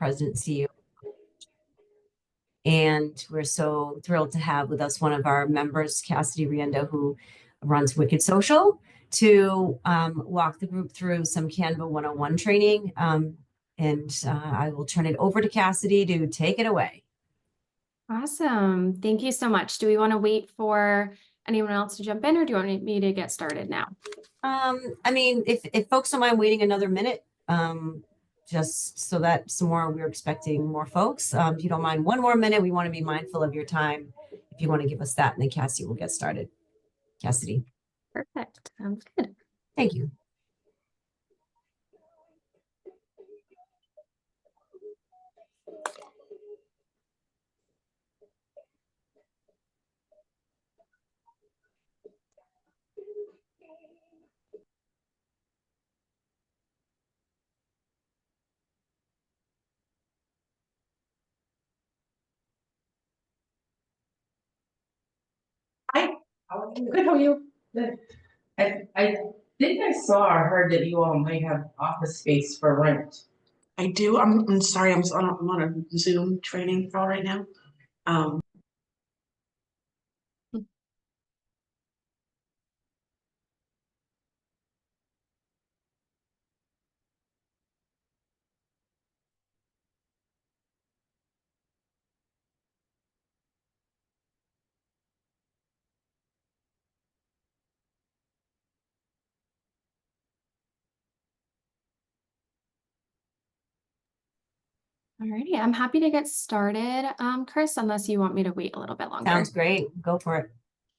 President, CEO. And we're so thrilled to have with us one of our members, Cassidy Riendo, who runs Wicked Social, to walk the group through some Canva 101 training. I will turn it over to Cassidy to take it away. Awesome. Thank you so much. Do we want to wait for anyone else to jump in, or do you want me to get started now? I mean, if folks don't mind waiting another minute, just so that some more, we're expecting more folks. If you don't mind one more minute, we want to be mindful of your time. If you want to give us that, and then Cassidy will get started. Cassidy. Perfect. Sounds good. Thank you. Hi, good, how are you? Good. I think I saw or heard that you all might have office space for rent. I do. I'm sorry. I'm on a Zoom training call right now. Alrighty, I'm happy to get started, Chris, unless you want me to wait a little bit longer. Sounds great. Go for it.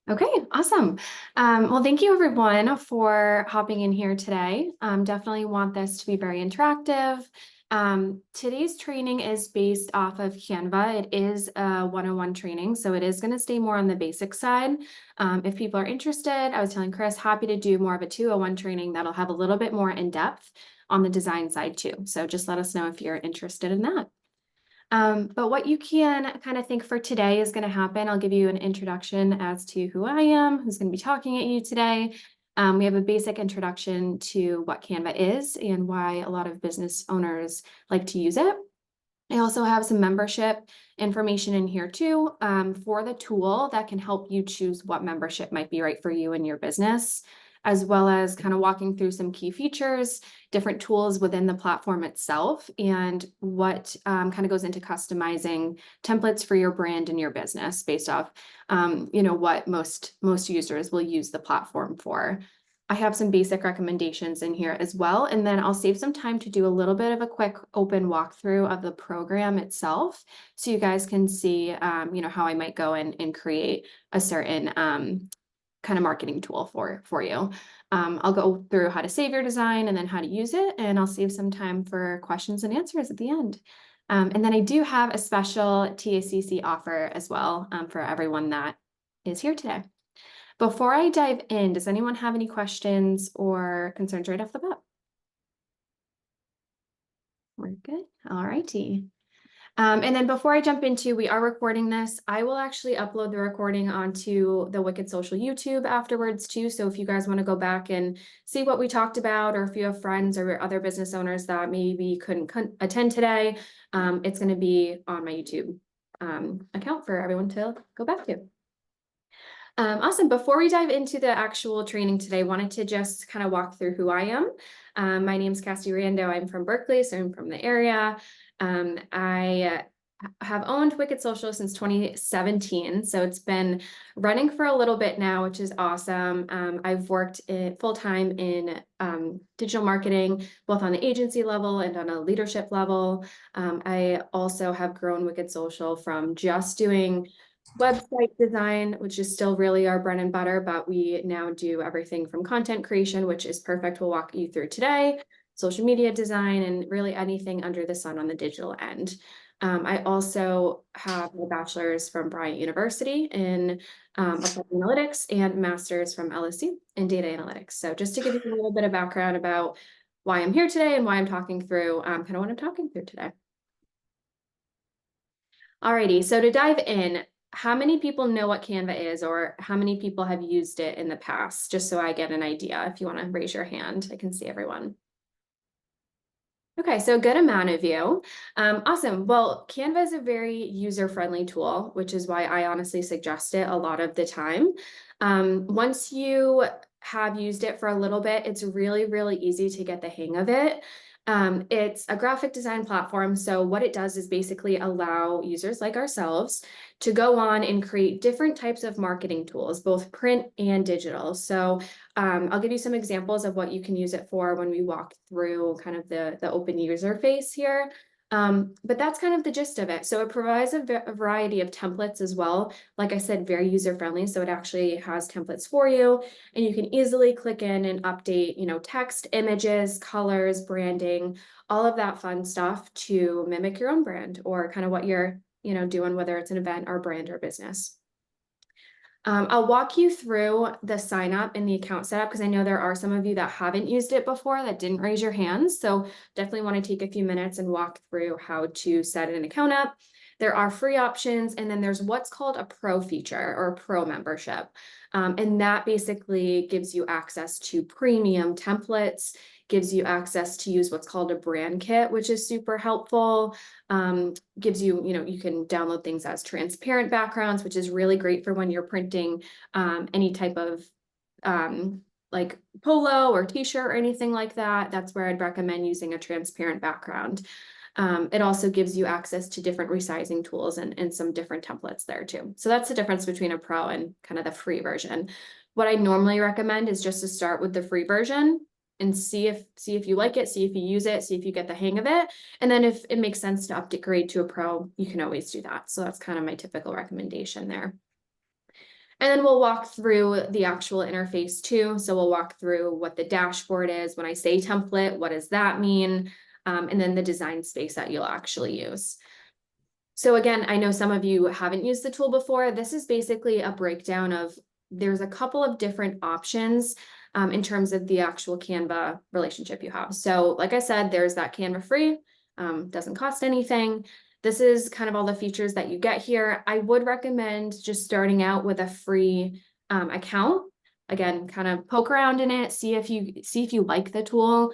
Okay, awesome. Well, thank you everyone for hopping in here today. Definitely want this to be very interactive. Today's training is based off of Canva. It is a 101 training, so it is going to stay more on the basic side. If people are interested, I was telling Chris, happy to do more of a 201 training that'll have a little bit more in depth on the design side too. So just let us know if you're interested in that. But what you can kind of think for today is going to happen. I'll give you an introduction as to who I am, who's going to be talking at you today. We have a basic introduction to what Canva is and why a lot of business owners like to use it. I also have some membership information in here too, for the tool that can help you choose what membership might be right for you and your business, as well as kind of walking through some key features, different tools within the platform itself, and what kind of goes into customizing templates for your brand and your business based off, what most users will use the platform for. I have some basic recommendations in here as well, and then I'll save some time to do a little bit of a quick open walkthrough of the program itself, so you guys can see, how I might go and create a certain kind of marketing tool for you. I'll go through how to save your design and then how to use it, and I'll save some time for questions and answers at the end. And then I do have a special TACC offer as well, for everyone that is here today. Before I dive in, does anyone have any questions or concerns right off the bat? We're good. All righty. And then before I jump into, we are recording this. I will actually upload the recording onto the Wicked Social YouTube afterwards too. So if you guys want to go back and see what we talked about, or if you have friends or other business owners that maybe couldn't attend today, it's going to be on my YouTube account for everyone to go back to. Awesome. Before we dive into the actual training today, I wanted to just kind of walk through who I am. My name is Cassidy Riendo. I'm from Berkeley, so I'm from the area. I have owned Wicked Social since 2017, so it's been running for a little bit now, which is awesome. I've worked full-time in digital marketing, both on the agency level and on a leadership level. I also have grown Wicked Social from just doing website design, which is still really our bread and butter, but we now do everything from content creation, which is perfect. We'll walk you through today, social media design, and really anything under the sun on the digital end. I also have a bachelor's from Bryant University in applied analytics and master's from LSU in data analytics. So just to give you a little bit of background about why I'm here today and why I'm talking through kind of what I'm talking through today. Alrighty, so to dive in, how many people know what Canva is, or how many people have used it in the past? Just so I get an idea. If you want to raise your hand, I can see everyone. Okay, so a good amount of you. Awesome. Well, Canva is a very user-friendly tool, which is why I honestly suggest it a lot of the time. Once you have used it for a little bit, it's really, really easy to get the hang of it. It's a graphic design platform. So what it does is basically allow users like ourselves to go on and create different types of marketing tools, both print and digital. So I'll give you some examples of what you can use it for when we walk through kind of the open user face here. But that's kind of the gist of it. So it provides a variety of templates as well. Like I said, very user friendly. So it actually has templates for you, and you can easily click in and update, text, images, colors, branding, all of that fun stuff to mimic your own brand or kind of what you're, doing, whether it's an event or brand or business. I'll walk you through the sign up and the account setup because I know there are some of you that haven't used it before that didn't raise your hands. So definitely want to take a few minutes and walk through how to set an account up. There are free options, and then there's what's called a pro feature or pro membership. And that basically gives you access to premium templates, gives you access to use what's called a brand kit, which is super helpful. Gives you, you can download things as transparent backgrounds, which is really great for when you're printing any type of like polo or t-shirt or anything like that. That's where I'd recommend using a transparent background. It also gives you access to different resizing tools and some different templates there too. So that's the difference between a pro and kind of the free version. What I normally recommend is just to start with the free version and see if you like it, see if you use it, see if you get the hang of it. And then if it makes sense to upgrade to a pro, you can always do that. So that's kind of my typical recommendation there. And then we'll walk through the actual interface too. So we'll walk through what the dashboard is. When I say template, what does that mean? And then the design space that you'll actually use. So again, I know some of you haven't used the tool before. This is basically a breakdown of, there's a couple of different options in terms of the actual Canva relationship you have. So like I said, there's that Canva free, doesn't cost anything. This is kind of all the features that you get here. I would recommend just starting out with a free account. Again, kind of poke around in it, see if you like the tool,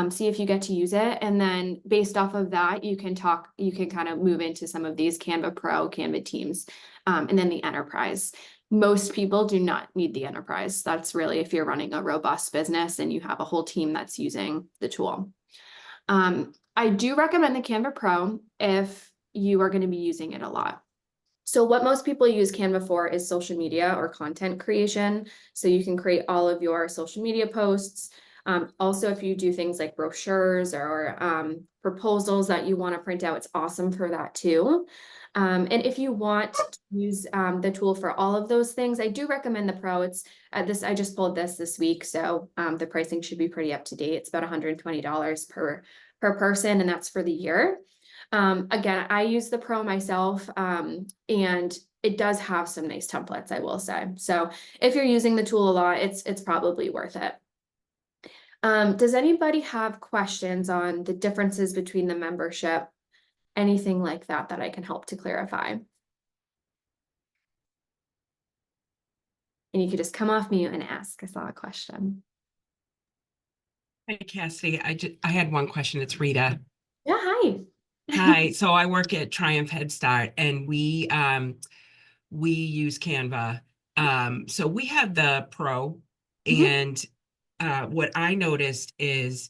see if you get to use it. And then based off of that, you can kind of move into some of these Canva Pro, Canva Teams, and then the Enterprise. Most people do not need the Enterprise. That's really if you're running a robust business and you have a whole team that's using the tool. I do recommend the Canva Pro if you are going to be using it a lot. So what most people use Canva for is social media or content creation. So you can create all of your social media posts. Also, if you do things like brochures or proposals that you want to print out, it's awesome for that too. And if you want to use the tool for all of those things, I do recommend the Pro. It's I just pulled this week, so the pricing should be pretty up to date. It's about $120 per person, and that's for the year. Again, I use the Pro myself, and it does have some nice templates, I will say. So if you're using the tool a lot, it's probably worth it. Does anybody have questions on the differences between the membership? Anything like that I can help to clarify? And you could just come off mute and ask. I saw a question. Hi, Cassidy. I had one question. It's Rita. Yeah, hi. Hi. So I work at Triumph Head Start, and we use Canva. So we have the Pro, and what I noticed is,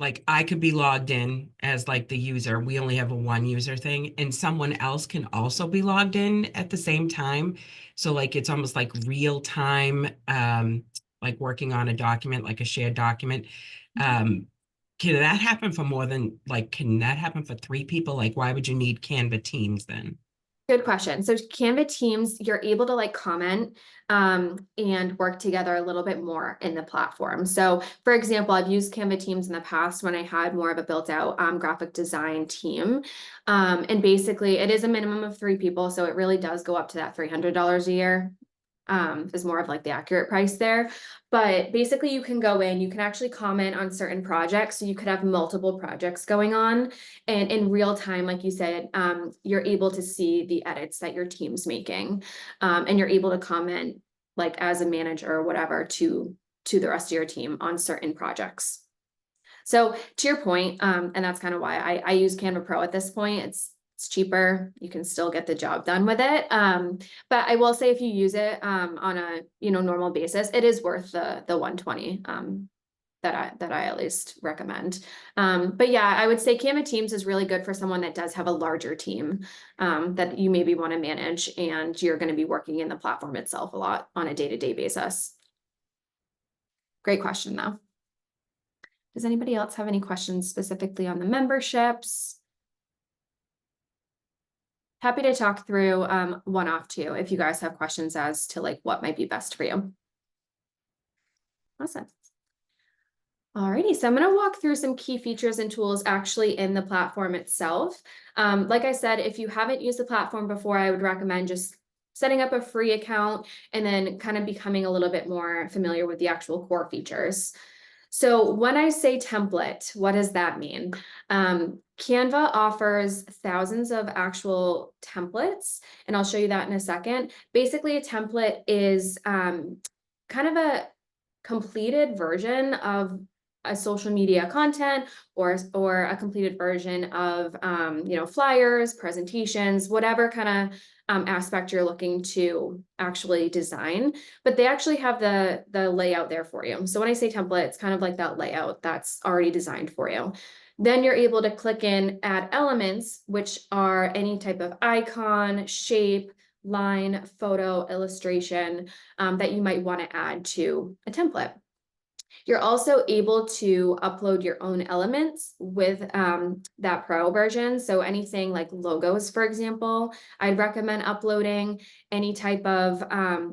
like, I could be logged in as like the user. We only have a one user thing, and someone else can also be logged in at the same time. So like it's almost like real time, like working on a document, like a shared document. Can that happen for can that happen for three people? Like, why would you need Canva Teams then? Good question. So Canva Teams, you're able to comment and work together a little bit more in the platform. So for example, I've used Canva Teams in the past when I had more of a built out graphic design team. And basically it is a minimum of 3 people. So it really does go up to that $300 a year. Is more of like the accurate price there. But basically you can go in, you can actually comment on certain projects. So you could have multiple projects going on, and in real time, like you said, you're able to see the edits that your team's making. And you're able to comment like as a manager or whatever to the rest of your team on certain projects. So to your point, and that's kind of why I use Canva Pro at this point. It's cheaper. You can still get the job done with it. But I will say if you use it on a normal basis, it is worth the 120 that I at least recommend. But yeah, I would say Canva Teams is really good for someone that does have a larger team that you maybe want to manage, and you're going to be working in the platform itself a lot on a day-to-day basis. Great question though. Does anybody else have any questions specifically on the memberships? Happy to talk through one-off too, if you guys have questions as to like what might be best for you. Awesome. Alrighty, so I'm going to walk through some key features and tools actually in the platform itself. Like I said, if you haven't used the platform before, I would recommend just setting up a free account and then kind of becoming a little bit more familiar with the actual core features. So when I say template, what does that mean? Canva offers thousands of actual templates, and I'll show you that in a second. Basically, a template is kind of a completed version of a social media content or a completed version of flyers, presentations, whatever kind of aspect you're looking to actually design, but they actually have the layout there for you. So when I say template, it's kind of like that layout that's already designed for you. Then you're able to click in, add elements, which are any type of icon, shape, line, photo, illustration that you might want to add to a template. You're also able to upload your own elements with that Pro version. So anything like logos, for example, I'd recommend uploading. Any type of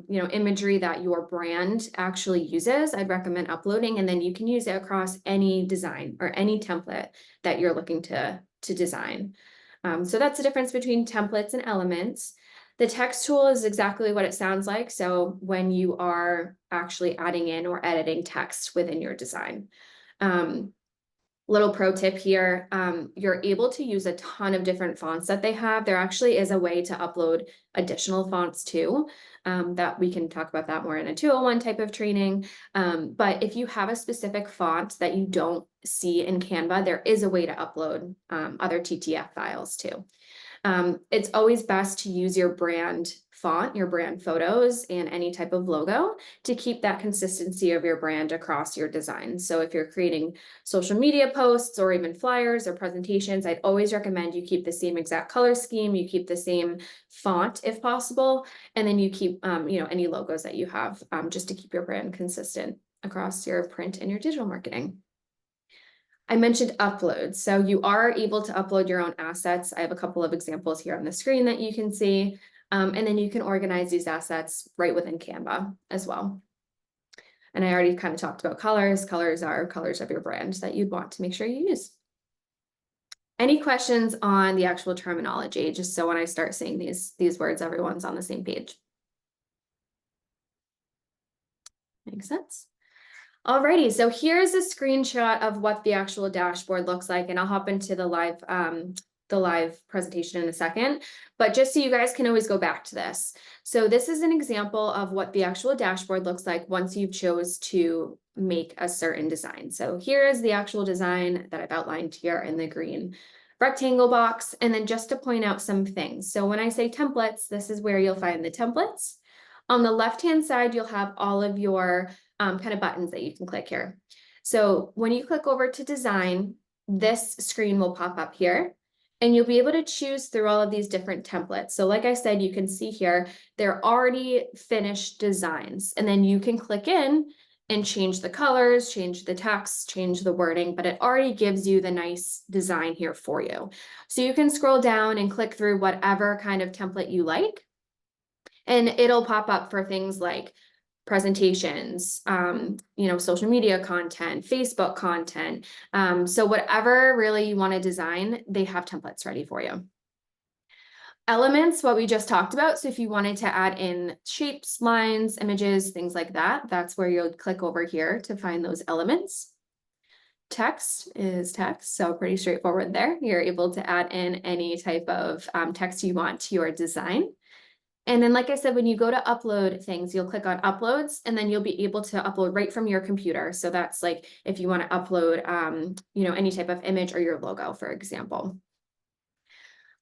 imagery that your brand actually uses, I'd recommend uploading, and then you can use it across any design or any template that you're looking to design. So that's the difference between templates and elements. The text tool is exactly what it sounds like. So when you are actually adding in or editing text within your design. Little pro tip here, you're able to use a ton of different fonts that they have. There actually is a way to upload additional fonts too, that we can talk about that more in a 201 type of training. But if you have a specific font that you don't see in Canva, there is a way to upload other TTF files too. It's always best to use your brand font, your brand photos, and any type of logo to keep that consistency of your brand across your design. So if you're creating social media posts or even flyers or presentations, I'd always recommend you keep the same exact color scheme, you keep the same font if possible, and then you keep any logos that you have just to keep your brand consistent across your print and your digital marketing. I mentioned uploads. So you are able to upload your own assets. I have a couple of examples here on the screen that you can see. And then you can organize these assets right within Canva as well. And I already kind of talked about colors. Colors are colors of your brand that you'd want to make sure you use. Any questions on the actual terminology, just so when I start saying these words, everyone's on the same page? Makes sense. Alrighty, so here's a screenshot of what the actual dashboard looks like, and I'll hop into the live presentation in a second, but just so you guys can always go back to this. So this is an example of what the actual dashboard looks like once you've chose to make a certain design. So here is the actual design that I've outlined here in the green rectangle box, and then just to point out some things. So when I say templates, this is where you'll find the templates. On the left-hand side, you'll have all of your kind of buttons that you can click here. So when you click over to design, this screen will pop up here and you'll be able to choose through all of these different templates. So like I said, you can see here, they're already finished designs, and then you can click in and change the colors, change the text, change the wording, but it already gives you the nice design here for you. So you can scroll down and click through whatever kind of template you like, and it'll pop up for things like presentations, social media content, Facebook content. So whatever really you want to design, they have templates ready for you. Elements, what we just talked about. So if you wanted to add in shapes, lines, images, things like that, that's where you'll click over here to find those elements. Text is text, so pretty straightforward there. You're able to add in any type of text you want to your design. And then, like I said, when you go to upload things, you'll click on uploads and then you'll be able to upload right from your computer. So that's like if you want to upload, any type of image or your logo, for example.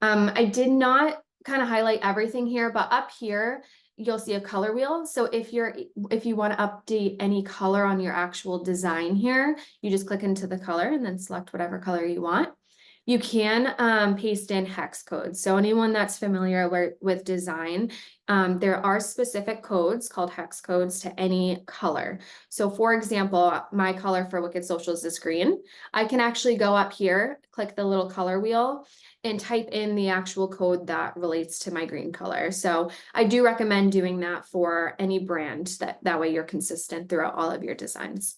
I did not kind of highlight everything here, but up here, you'll see a color wheel. So if you want to update any color on your actual design here, you just click into the color and then select whatever color you want. You can paste in hex codes. So anyone that's familiar with design, there are specific codes called hex codes to any color. So for example, my color for Wicked Socials is green. I can actually go up here, click the little color wheel, and type in the actual code that relates to my green color. So I do recommend doing that for any brand, that way you're consistent throughout all of your designs.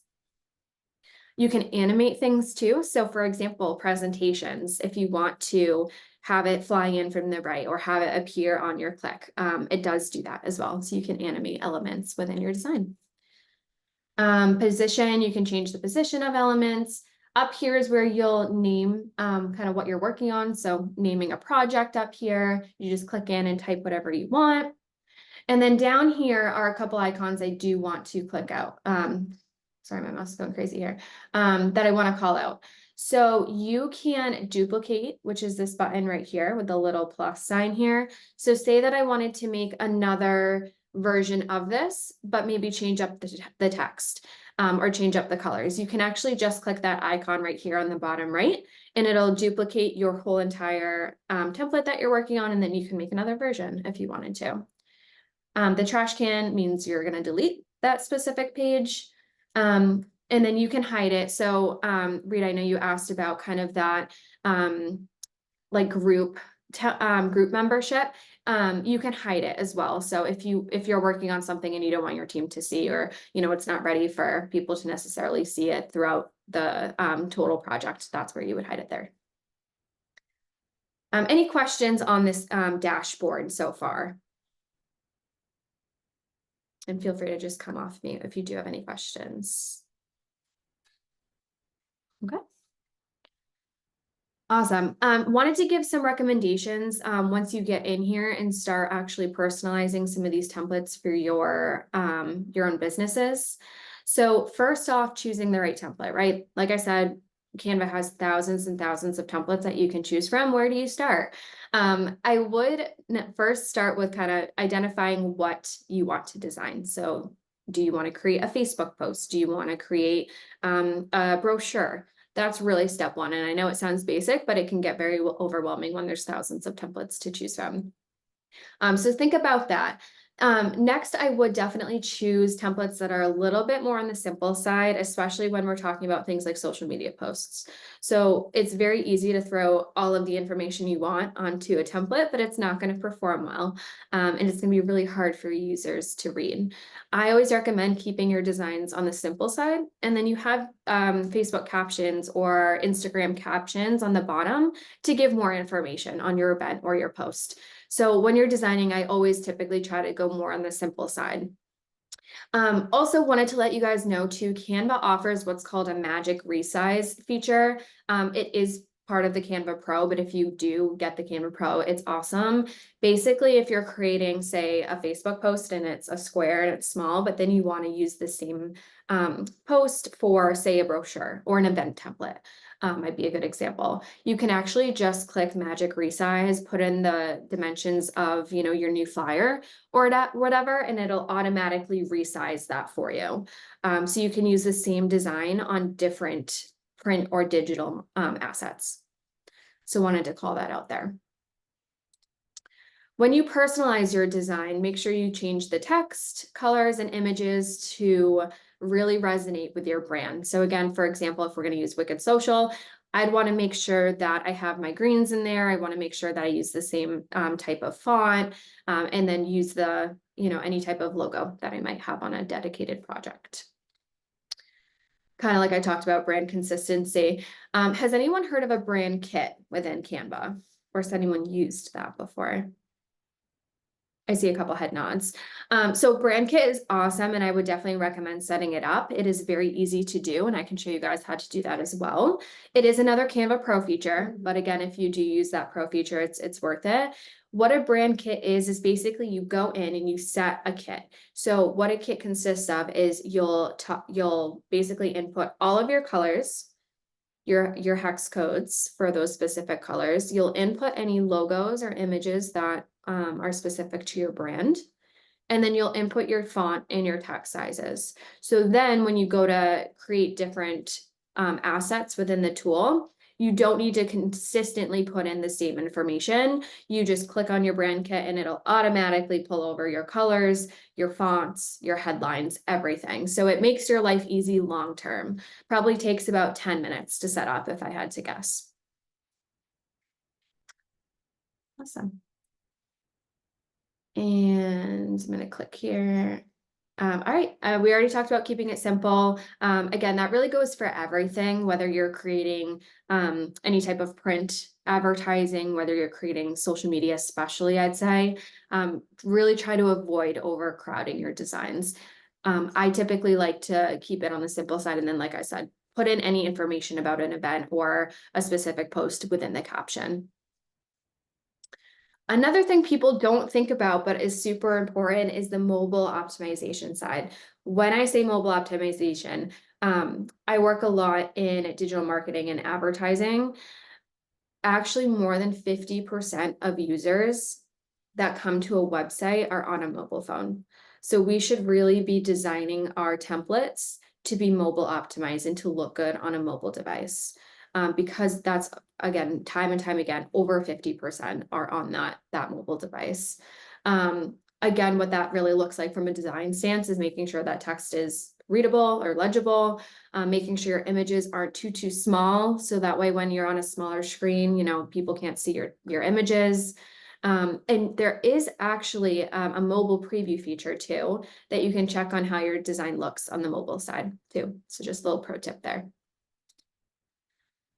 You can animate things too. So for example, presentations, if you want to have it fly in from the right or have it appear on your click, it does do that as well. So you can animate elements within your design. Position, you can change the position of elements. Up here is where you'll name kind of what you're working on. So naming a project up here, you just click in and type whatever you want. And then down here are a couple icons I do want to click out. Sorry, my mouse is going crazy here, that I want to call out. So you can duplicate, which is this button right here with the little plus sign here. So say that I wanted to make another version of this, but maybe change up the text or change up the colors. You can actually just click that icon right here on the bottom right, and it'll duplicate your whole entire template that you're working on, and then you can make another version if you wanted to. The trash can means you're going to delete that specific page. And then you can hide it. So, Rita, I know you asked about kind of that, like group membership. You can hide it as well. So if you're working on something and you don't want your team to see, or, it's not ready for people to necessarily see it throughout the, total project, that's where you would hide it there. Any questions on this, dashboard so far? And feel free to just come off mute if you do have any questions. Okay. Awesome. Wanted to give some recommendations once you get in here and start actually personalizing some of these templates for your own businesses. So first off, choosing the right template, right? Like I said, Canva has thousands and thousands of templates that you can choose from. Where do you start? I would first start with kind of identifying what you want to design. So do you want to create a Facebook post? Do you want to create a brochure? That's really step one. And I know it sounds basic, but it can get very overwhelming when there's thousands of templates to choose from. So think about that. Next, I would definitely choose templates that are a little bit more on the simple side, especially when we're talking about things like social media posts. So it's very easy to throw all of the information you want onto a template, but it's not going to perform well. And it's going to be really hard for users to read. I always recommend keeping your designs on the simple side, and then you have Facebook captions or Instagram captions on the bottom to give more information on your event or your post. So when you're designing, I always typically try to go more on the simple side. Also wanted to let you guys know too, Canva offers what's called a magic resize feature. It is part of the Canva Pro, but if you do get the Canva Pro, it's awesome. Basically, if you're creating, say, a Facebook post and it's a square and it's small, but then you want to use the same post for, say, a brochure or an event template, might be a good example. You can actually just click Magic Resize, put in the dimensions of, your new flyer or whatever, and it'll automatically resize that for you. So you can use the same design on different print or digital assets. So wanted to call that out there. When you personalize your design, make sure you change the text, colors, and images to really resonate with your brand. So again, for example, if we're going to use Wicked Social, I'd want to make sure that I have my greens in there. I want to make sure that I use the same type of font, and then use the, any type of logo that I might have on a dedicated project. Kind of like I talked about brand consistency. Has anyone heard of a brand kit within Canva, or has anyone used that before? I see a couple head nods. So brand kit is awesome, and I would definitely recommend setting it up. It is very easy to do, and I can show you guys how to do that as well. It is another Canva Pro feature, but again, if you do use that Pro feature, it's worth it. What a brand kit is basically you go in and you set a kit. So what a kit consists of is you'll basically input all of your colors, your hex codes for those specific colors. You'll input any logos or images that are specific to your brand. And then you'll input your font and your text sizes. So then when you go to create different assets within the tool, you don't need to consistently put in the same information. You just click on your brand kit and it'll automatically pull over your colors, your fonts, your headlines, everything. So it makes your life easy long term. Probably takes about 10 minutes to set up if I had to guess. Awesome. And I'm going to click here. All right, we already talked about keeping it simple. Again, that really goes for everything, whether you're creating any type of print advertising, whether you're creating social media, especially, I'd say, really try to avoid overcrowding your designs. I typically like to keep it on the simple side. And then, like I said, put in any information about an event or a specific post within the caption. Another thing people don't think about, but is super important, is the mobile optimization side. When I say mobile optimization, I work a lot in digital marketing and advertising. Actually, more than 50% of users that come to a website are on a mobile phone. So we should really be designing our templates to be mobile optimized and to look good on a mobile device. Because that's, again, time and time again, over 50% are on that mobile device. Again, what that really looks like from a design stance is making sure that text is readable or legible, making sure your images aren't too small. So that way, when you're on a smaller screen, you know, people can't see your images. And there is actually a mobile preview feature too, that you can check on how your design looks on the mobile side too. So just a little pro tip there.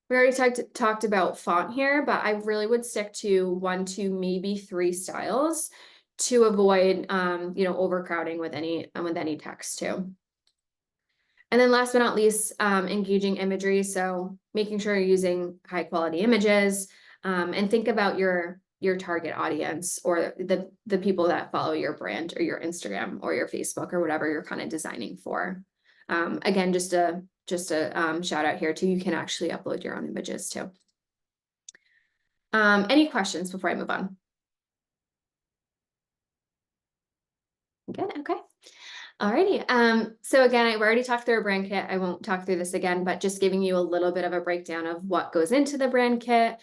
We already talked about font here, but I really would stick to 1, 2, maybe 3 styles to avoid, you know, overcrowding with any text too. And then last but not least, engaging imagery. So making sure you're using high quality images, and think about your target audience or the people that follow your brand or your Instagram or your Facebook or whatever you're kind of designing for. Again, just a shout out here too, you can actually upload your own images too. Any questions before I move on? Good, okay. Alrighty, so again, I've already talked through a brand kit. I won't talk through this again, but just giving you a little bit of a breakdown of what goes into the brand kit,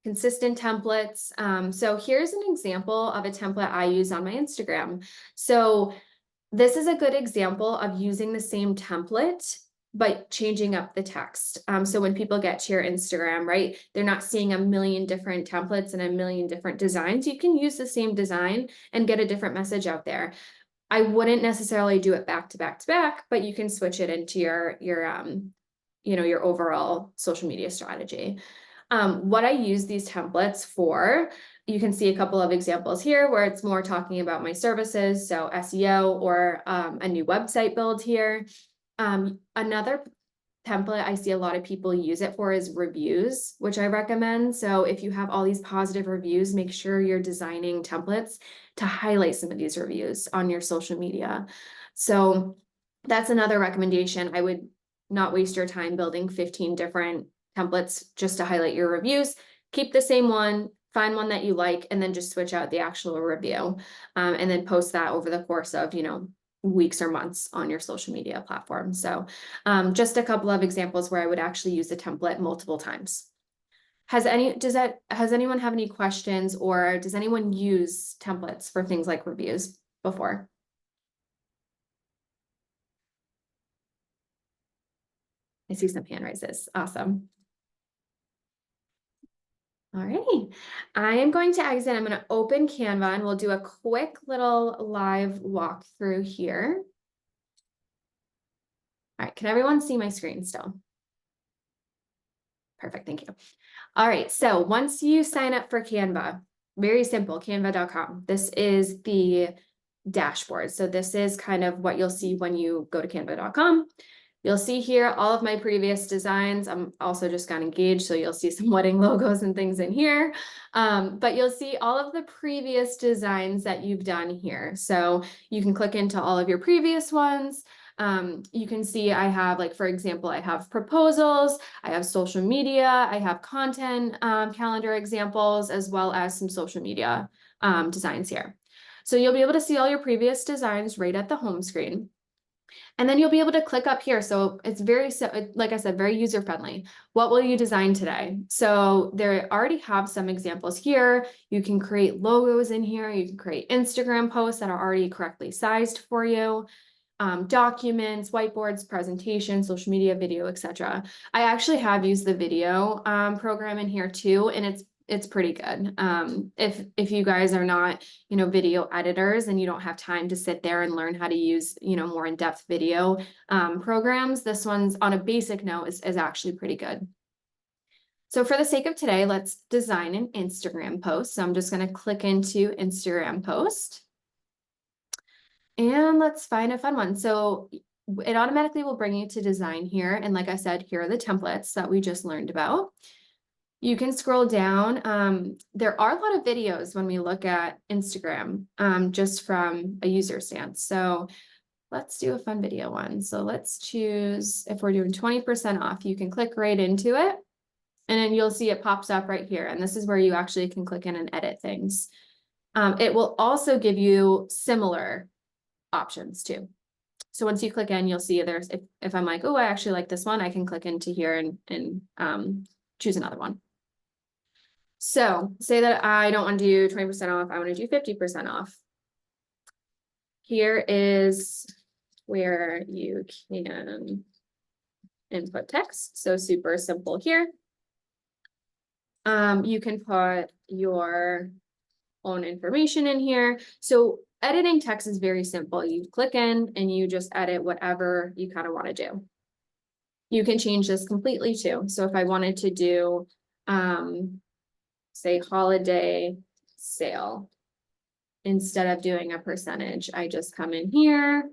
consistent templates. So here's an example of a template I use on my Instagram. So this is a good example of using the same template, but changing up the text. So when people get to your Instagram, right, they're not seeing a million different templates and a million different designs. You can use the same design and get a different message out there. I wouldn't necessarily do it back to back to back, but you can switch it into your you know, your overall social media strategy. What I use these templates for, you can see a couple of examples here where it's more talking about my services, so SEO or a new website build here. Another template I see a lot of people use it for is reviews, which I recommend. So if you have all these positive reviews, make sure you're designing templates to highlight some of these reviews on your social media. So that's another recommendation. I would not waste your time building 15 different templates just to highlight your reviews. Keep the same one, find one that you like, and then just switch out the actual review, and then post that over the course of, you know, weeks or months on your social media platform. So just a couple of examples where I would actually use the template multiple times. Has anyone have any questions, or does anyone use templates for things like reviews before? I see some hand raises. Awesome. All righty, I am going to exit. I'm going to open Canva and we'll do a quick little live walkthrough here. All right, can everyone see my screen still? Perfect, thank you. All right, so once you sign up for Canva, very simple, canva.com. This is the dashboard. So this is kind of what you'll see when you go to canva.com. You'll see here all of my previous designs. I'm also just got engaged, so you'll see some wedding logos and things in here. But you'll see all of the previous designs that you've done here. So you can click into all of your previous ones. You can see I have, like, for example, I have proposals, I have social media, I have content calendar examples, as well as some social media designs here. So you'll be able to see all your previous designs right at the home screen. And then you'll be able to click up here. So it's very, like I said, very user friendly. What will you design today? So they already have some examples here. You can create logos in here. You can create Instagram posts that are already correctly sized for you. Documents, whiteboards, presentations, social media, video, etc. I actually have used the video program in here too, and it's pretty good. If you guys are not, video editors and you don't have time to sit there and learn how to use, more in-depth video programs, this one's on a basic note is actually pretty good. So for the sake of today, let's design an Instagram post. So I'm just going to click into Instagram post. And let's find a fun one. So it automatically will bring you to design here. And like I said, here are the templates that we just learned about. You can scroll down. There are a lot of videos when we look at Instagram, just from a user stance. So let's do a fun video one. So let's choose, if we're doing 20% off, you can click right into it. And then you'll see it pops up right here. And this is where you actually can click in and edit things. It will also give you similar options too. So once you click in, you'll see there's, if I'm like, oh, I actually like this one, I can click into here and choose another one. So say that I don't want to do 20% off, I want to do 50% off. Here is where you can input text. So super simple here. You can put your own information in here. So editing text is very simple. You click in and you just edit whatever you kind of want to do. You can change this completely too. So if I wanted to do, say, holiday sale, instead of doing a percentage, I just come in here.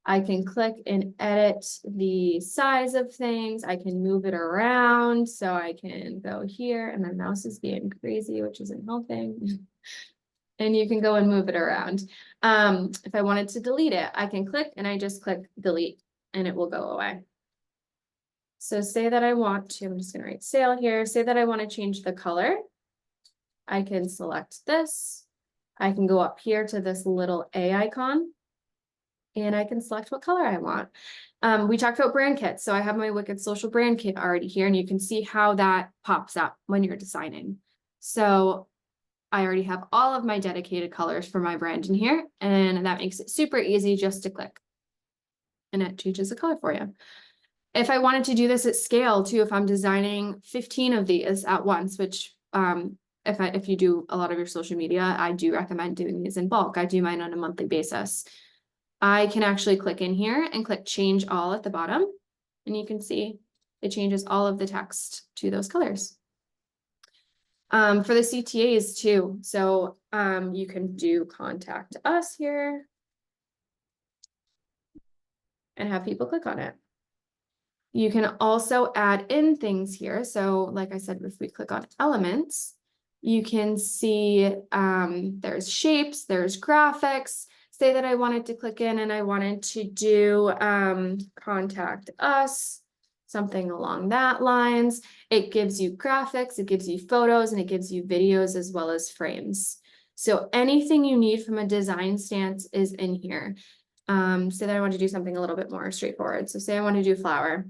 I can click and edit the size of things. I can move it around. So I can go here, and my mouse is being crazy, which isn't helping. And you can go and move it around. If I wanted to delete it, I can click and I just click delete and it will go away. So say that I want to, I'm just gonna write sale here. Say that I want to change the color. I can select this. I can go up here to this little A icon and I can select what color I want. We talked about brand kits. So I have my Wicked Social brand kit already here, and you can see how that pops up when you're designing. So I already have all of my dedicated colors for my brand in here, and that makes it super easy just to click. And it changes the color for you. If I wanted to do this at scale too, if I'm designing 15 of these at once, which if you do a lot of your social media, I do recommend doing these in bulk. I do mine on a monthly basis. I can actually click in here and click change all at the bottom, and you can see it changes all of the text to those colors. For the CTAs too, so you can do contact us here and have people click on it. You can also add in things here. So like I said, if we click on elements, you can see there's shapes, there's graphics. Say that I wanted to click in and I wanted to do contact us, something along that lines. It gives you graphics, it gives you photos, and it gives you videos as well as frames. So anything you need from a design stance is in here. Say that I want to do something a little bit more straightforward. So say I want to do a flower.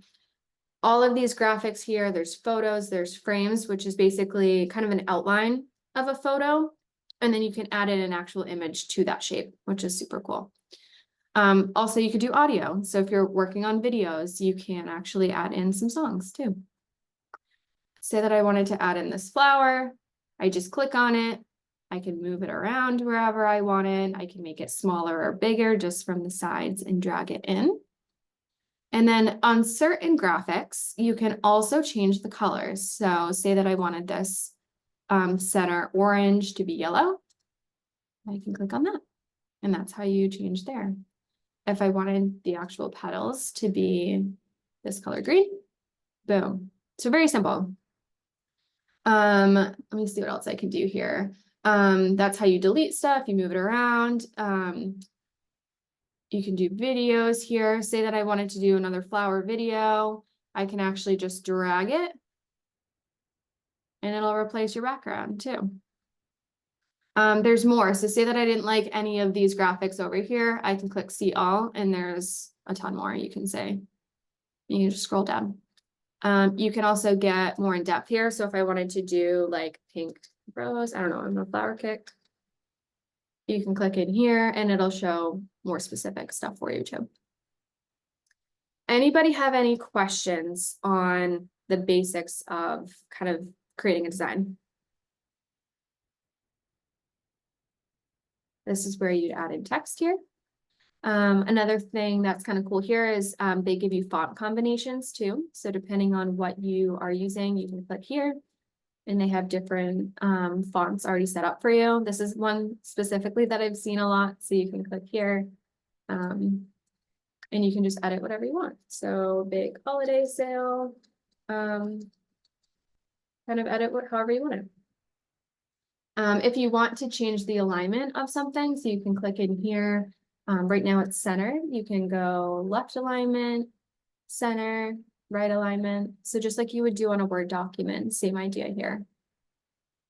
All of these graphics here, there's photos, there's frames, which is basically kind of an outline of a photo. And then you can add in an actual image to that shape, which is super cool. Also, you could do audio. So if you're working on videos, you can actually add in some songs too. Say that I wanted to add in this flower. I just click on it. I can move it around wherever I wanted. I can make it smaller or bigger just from the sides and drag it in. And then on certain graphics, you can also change the colors. So say that I wanted this center orange to be yellow, I can click on that. And that's how you change there. If I wanted the actual petals to be this color green, boom. So very simple. Let me see what else I can do here. That's how you delete stuff, you move it around. You can do videos here. Say that I wanted to do another flower video. I can actually just drag it and it'll replace your background too. There's more. So say that I didn't like any of these graphics over here. I can click see all and there's a ton more you can say. You can just scroll down. You can also get more in depth here. So if I wanted to do like pink rose, I don't know, I'm a flower kick. You can click in here and it'll show more specific stuff for you too. Anybody have any questions on the basics of kind of creating a design? This is where you'd add in text here. Another thing that's kind of cool here is they give you font combinations too. So depending on what you are using, you can click here and they have different fonts already set up for you. This is one specifically that I've seen a lot. So you can click here and you can just edit whatever you want. So big holiday sale, kind of edit however you want it. If you want to change the alignment of something, so you can click in here. Right now it's center. You can go left alignment, center, right alignment. So just like you would do on a Word document, same idea here.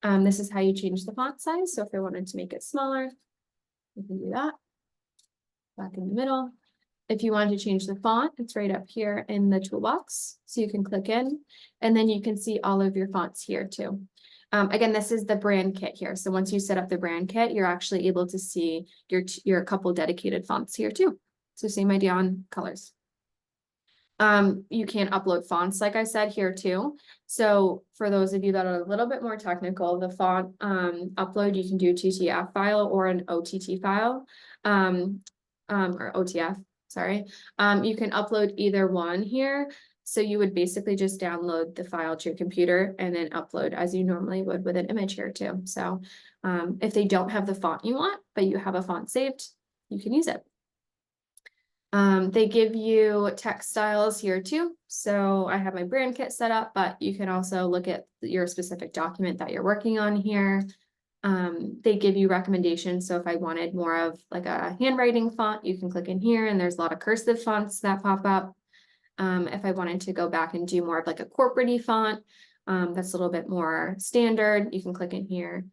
This is how you change the font size. So if I wanted to make it smaller, you can do that. Back in the middle. If you wanted to change the font, it's right up here in the toolbox. So you can click in and then you can see all of your fonts here too. Again, this is the brand kit here. So once you set up the brand kit, you're actually able to see your couple dedicated fonts here too. So same idea on colors. You can upload fonts, like I said here too. So for those of you that are a little bit more technical, the font upload, you can do TTF file or an OTT file, or OTF, sorry. You can upload either one here. So you would basically just download the file to your computer and then upload as you normally would with an image here too. So if they don't have the font you want, but you have a font saved, you can use it. They give you text styles here too. So I have my brand kit set up, but you can also look at your specific document that you're working on here. They give you recommendations. So if I wanted more of like a handwriting font, you can click in here and there's a lot of cursive fonts that pop up. If I wanted to go back and do more of like a corporate-y font, that's a little bit more standard, you can click in here.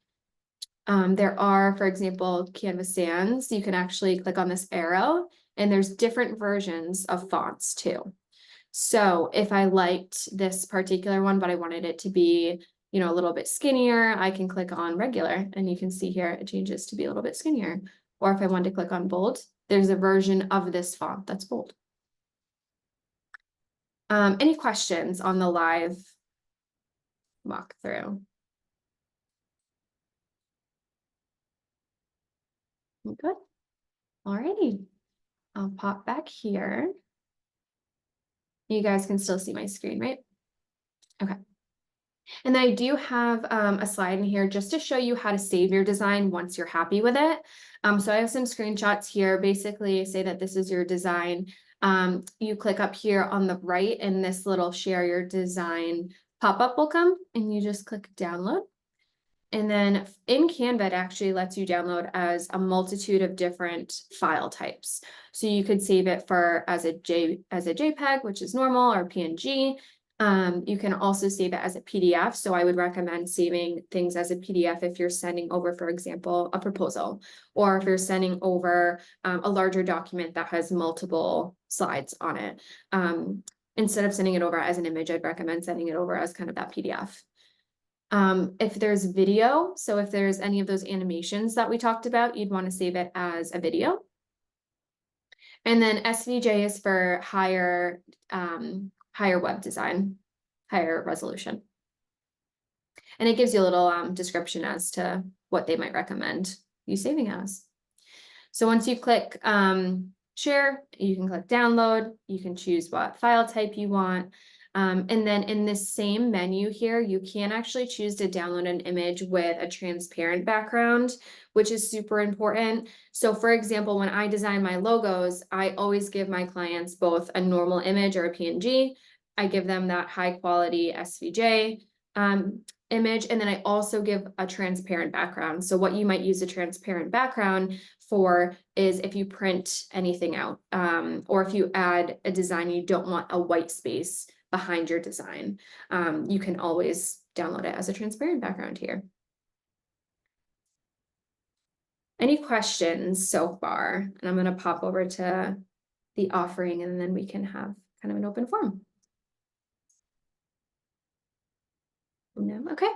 There are, for example, Canva Sans. You can actually click on this arrow and there's different versions of fonts too. So if I liked this particular one, but I wanted it to be, you know, a little bit skinnier, I can click on regular and you can see here it changes to be a little bit skinnier. Or if I wanted to click on bold, there's a version of this font that's bold. Any questions on the live walkthrough? Good. Alrighty. I'll pop back here. You guys can still see my screen, right? Okay. And I do have a slide in here just to show you how to save your design once you're happy with it. So I have some screenshots here. Basically, say that this is your design. You click up here on the right and this little share your design pop-up will come and you just click download. And then in Canva, it actually lets you download as a multitude of different file types. So you could save it as a JPEG, which is normal, or PNG. You can also save it as a PDF. So I would recommend saving things as a PDF if you're sending over, for example, a proposal, or if you're sending over a larger document that has multiple slides on it. Instead of sending it over as an image, I'd recommend sending it over as kind of that PDF. If there's video, so if there's any of those animations that we talked about, you'd want to save it as a video. And then SVJ is for higher web design, higher resolution. And it gives you a little description as to what they might recommend you saving as. So once you click share, you can click download, you can choose what file type you want. And then in this same menu here, you can actually choose to download an image with a transparent background, which is super important. So for example, when I design my logos, I always give my clients both a normal image or a PNG. I give them that high quality SVJ image, and then I also give a transparent background. So what you might use a transparent background for is if you print anything out, or if you add a design, you don't want a white space behind your design. You can always download it as a transparent background here. Any questions so far? And I'm going to pop over to the offering, and then we can have kind of an open forum. No, okay.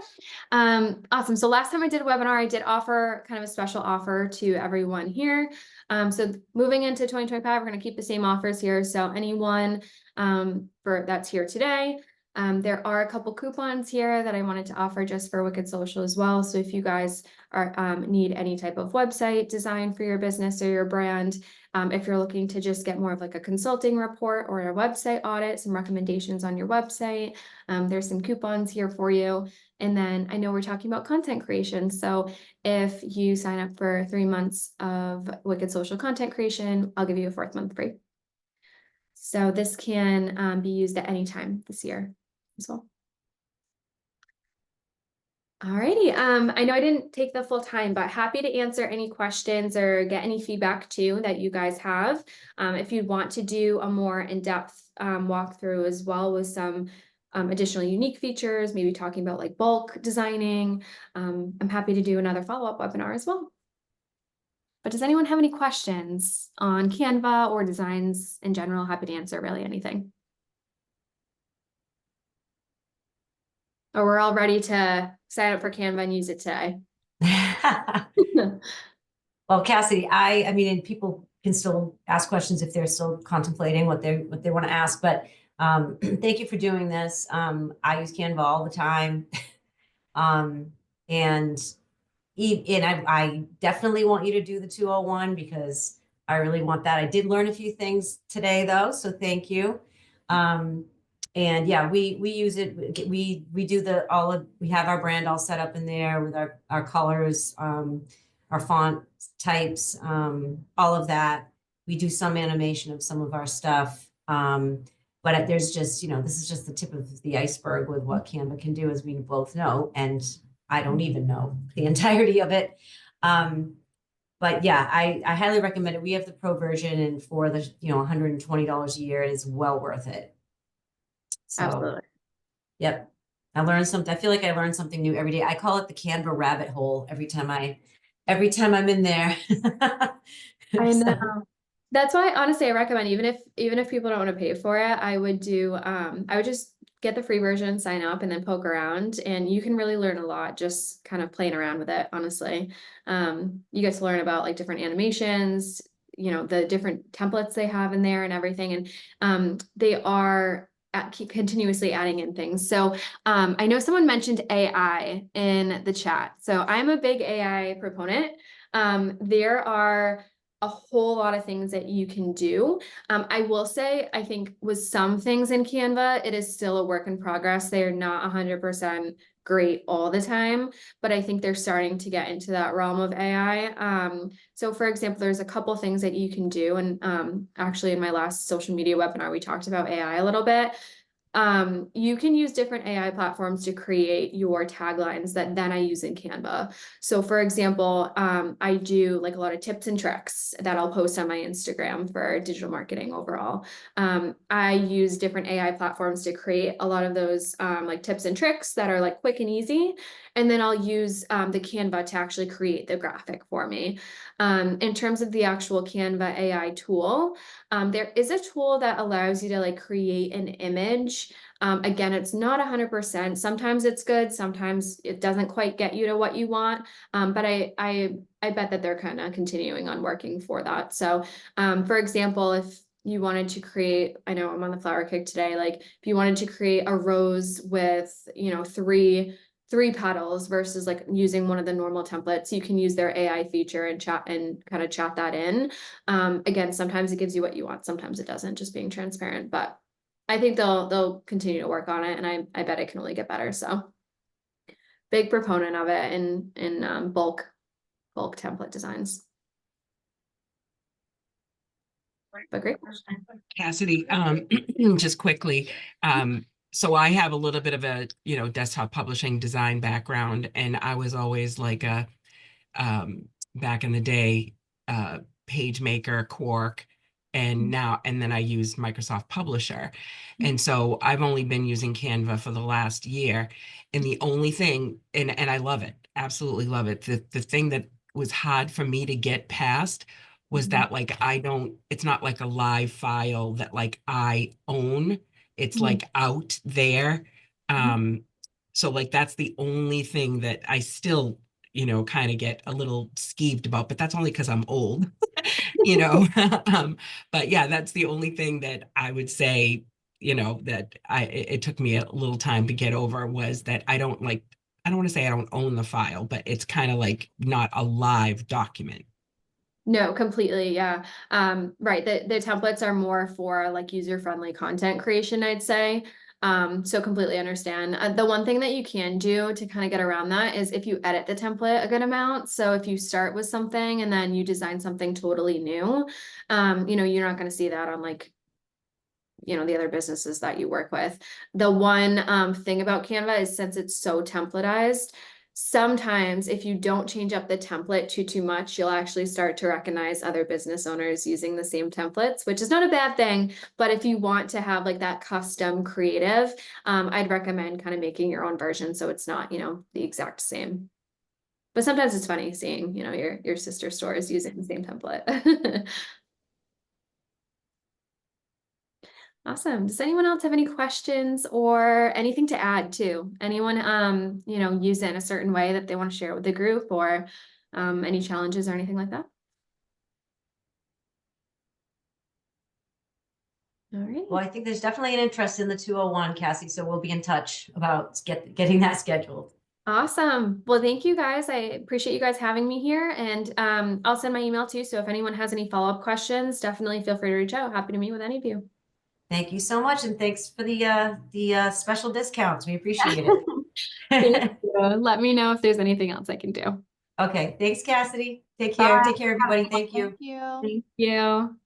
Awesome. So last time I did a webinar, I did offer kind of a special offer to everyone here. So moving into 2025, we're going to keep the same offers here. So anyone that's here today, there are a couple coupons here that I wanted to offer just for Wicked Social as well. So if you guys are need any type of website design for your business or your brand, if you're looking to just get more of like a consulting report or a website audit, some recommendations on your website, there's some coupons here for you. And then I know we're talking about content creation. So if you sign up for 3 months of Wicked Social content creation, I'll give you a 4th month free. So this can be used at any time this year as well. Alrighty, I know I didn't take the full time, but happy to answer any questions or get any feedback too that you guys have. If you want to do a more in-depth walkthrough as well with some additional unique features, maybe talking about like bulk designing, I'm happy to do another follow-up webinar as well. But does anyone have any questions on Canva or designs in general? Happy to answer really anything. Or we're all ready to sign up for Canva and use it today. Well, Cassidy, I mean, and people can still ask questions if they're still contemplating what they want to ask, but thank you for doing this. I use Canva all the time. And I definitely want you to do the 201 because I really want that. I did learn a few things today though, so thank you. And yeah, we use it. We do we have our brand all set up in there with our colors, our font types, all of that. We do some animation of some of our stuff. But there's just, this is just the tip of the iceberg with what Canva can do, as we both know. And I don't even know the entirety of it. But yeah, I highly recommend it. We have the pro version, and for the, $120 a year, it is well worth it. So, Absolutely. Yep. I learned something. I feel like I learn something new every day. I call it the Canva rabbit hole every time I'm in there. I know. That's why honestly I recommend, even if people don't want to pay for it, I would just get the free version, sign up, and then poke around, and you can really learn a lot just kind of playing around with it, honestly. You get to learn about like different animations, the different templates they have in there and everything, and they are keep continuously adding in things. So I know someone mentioned AI in the chat. So I'm a big AI proponent. There are a whole lot of things that you can do. I will say, I think with some things in Canva, it is still a work in progress. They are not 100% great all the time, but I think they're starting to get into that realm of AI. So for example, there's a couple things that you can do. And actually in my last social media webinar, we talked about AI a little bit. You can use different AI platforms to create your taglines that then I use in Canva. So for example, I do like a lot of tips and tricks that I'll post on my Instagram for digital marketing overall. I use different AI platforms to create a lot of those like tips and tricks that are like quick and easy. And then I'll use the Canva to actually create the graphic for me. In terms of the actual Canva AI tool, there is a tool that allows you to like create an image. Again, it's not 100%. Sometimes it's good. Sometimes it doesn't quite get you to what you want. But I bet that they're kind of continuing on working for that. So, for example, if you wanted to create, I know I'm on the flower kick today, like if you wanted to create a rose with, three petals versus like using one of the normal templates, you can use their AI feature and kind of chat that in. Again, sometimes it gives you what you want, sometimes it doesn't, just being transparent, but I think they'll continue to work on it, and I bet it can only get better. So big proponent of it in bulk template designs. But great question. Cassidy, just quickly, so I have a little bit of a, desktop publishing design background, and I was always like a, back in the day, PageMaker, Quark, and then I used Microsoft Publisher. And so I've only been using Canva for the last year. And the only thing, and I love it, absolutely love it. The thing that was hard for me to get past was that like it's not like a live file that like I own. It's like out there. So like that's the only thing that I still, kind of get a little skeeved about, but that's only because I'm old, you know. But yeah, that's the only thing that I would say, that it took me a little time to get over, was that I don't want to say I don't own the file, but it's kind of like not a live document. No, completely. Yeah. Right. The templates are more for like user-friendly content creation, I'd say. So completely understand. The one thing that you can do to kind of get around that is if you edit the template a good amount. So if you start with something and then you design something totally new, you're not going to see that on like, the other businesses that you work with. The one thing about Canva is, since it's so templatized, sometimes if you don't change up the template too much, you'll actually start to recognize other business owners using the same templates, which is not a bad thing. But if you want to have like that custom creative, I'd recommend kind of making your own version so it's not, the exact same. But sometimes it's funny seeing, your sister stores using the same template. Awesome. Does anyone else have any questions or anything to add too? Anyone, use it in a certain way that they want to share with the group, or any challenges or anything like that? All right. Well, I think there's definitely an interest in the 201, Cassie, so we'll be in touch about getting that scheduled. Awesome. Well, thank you guys. I appreciate you guys having me here, and I'll send my email too. So if anyone has any follow-up questions, definitely feel free to reach out. Happy to meet with any of you. Thank you so much, and thanks for the special discounts. We appreciate it. Thank you. Let me know if there's anything else I can do. Okay, thanks, Cassidy. Take care. Bye. Take care, everybody. Thank you. Thank you. Thank you.